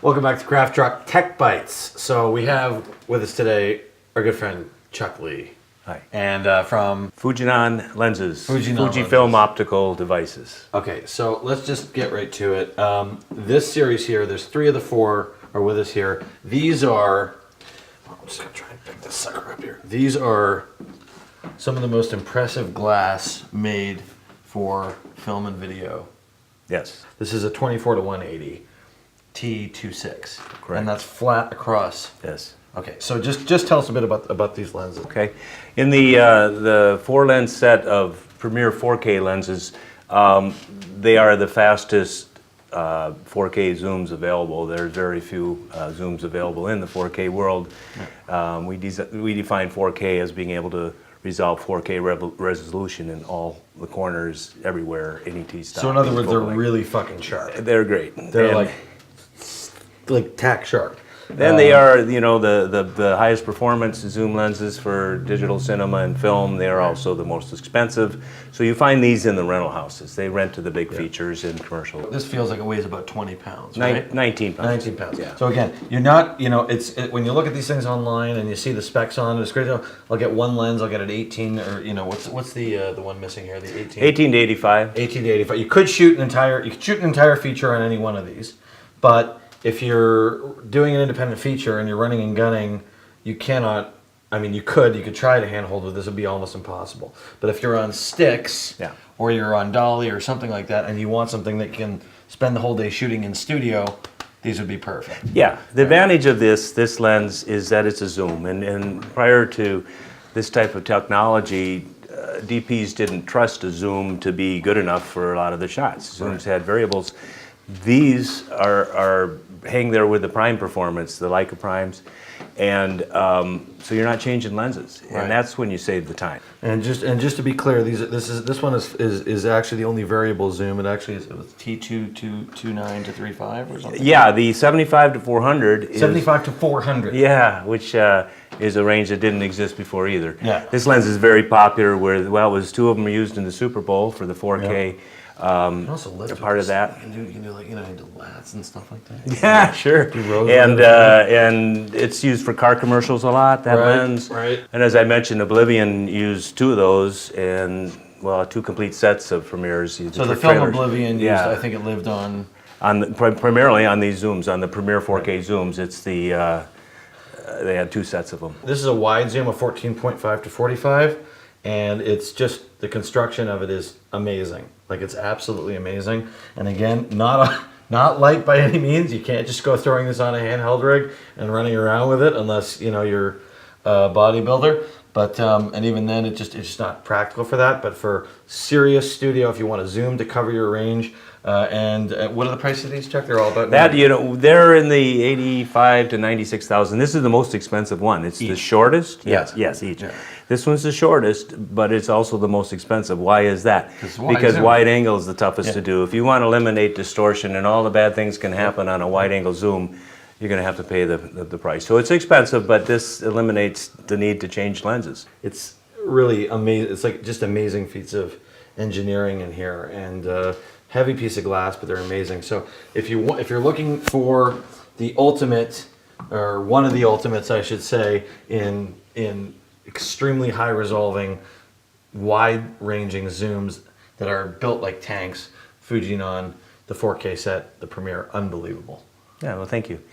Welcome back to Craft Truck Tech Bites. So we have with us today our good friend Chuck Lee. Hi. And from Fujinon lenses. Fujinon Fujifilm lenses. optical devices. Okay, so let's just get right to it. This series here, there's 3 of the 4 are with us here. These are, I'm just gonna try and pick this sucker up here. These are some of the most impressive glass made for film and video. Yes. This is a 24 to 180 T26. Correct. And that's flat across. Yes. Okay, so just tell us a bit about these lenses. Okay. In the 4-lens set of Premier 4K lenses, they are the fastest 4K zooms available. There's very few zooms available in the 4K world. We define 4K as being able to resolve 4K resolution in all the corners, everywhere, any T-stop. So in other words, they're really fucking sharp. They're great. They're like tack sharp. Then they are, you know, the highest performance zoom lenses for digital cinema and film. They are also the most expensive. So you find these in the rental houses. They rent to the big features in commercial. This feels like it weighs about 20 pounds, right? 19 pounds. 19 pounds. Yeah. So again, you're not, you know, when you look at these things online and you see the specs on it, it's great. I'll get one lens, I'll get an 18, or you know, what's the one missing here? The 18. 18 to 85. 18 to 85. You could shoot an entire feature on any one of these, but if you're doing an independent feature and you're running and gunning, you cannot. I mean, you could try to handhold with this. It'd be almost impossible. But if you're on sticks, or you're on dolly or something like that, and you want something that can spend the whole day shooting in studio, these would be perfect. Yeah, the advantage of this lens is that it's a zoom, and prior to this type of technology, DPs didn't trust a zoom to be good enough for a lot of the shots. Zooms had variables. These are hang there with the prime performance, the Leica primes, and so you're not changing lenses, and that's when you save the time. And just to be clear, this one is actually the only variable zoom. It actually is T229 to 35 or something. Yeah, the 75 to 400. 75 to 400. Yeah, which is a range that didn't exist before either. Yeah. This lens is very popular. Where well, it was 2 of them used in the Super Bowl for the 4K. You can also lift part of that. You can do like, you know, into lats and stuff like that. Yeah, sure. And it's used for car commercials a lot, that lens. Right. And as I mentioned, Oblivion used 2 of those, and well, 2 complete sets of premieres. So the film Oblivion used, I think it lived on primarily on these zooms, on the Premier 4K zooms. It's the they had 2 sets of them. This is a wide zoom of 14.5 to 45, and it's just the construction of it is amazing. Like, it's absolutely amazing. And again, not light by any means. You can't just go throwing this on a handheld rig and running around with it unless, you know, you're a bodybuilder. But and even then, it's just not practical for that. But for serious studio, if you want to zoom to cover your range, and what are the prices of these, Chuck? They're all about that. You know, they're in the 85 to 96,000. This is the most expensive one. It's the shortest. Yes, each. Yeah. This one's the shortest, but it's also the most expensive. Why is that? Because wide angle is the toughest to do. If you want to eliminate distortion and all the bad things can happen on a wide angle zoom, you're going to have to pay the price. So it's expensive, but this eliminates the need to change lenses. It's really amazing. It's like just amazing feats of engineering in here, and heavy piece of glass, but they're amazing. So if you're looking for the ultimate, or one of the ultimates, I should say, in extremely high resolving, wide ranging zooms that are built like tanks, Fujinon, the 4K set, the Premier, unbelievable. Yeah, well, thank you.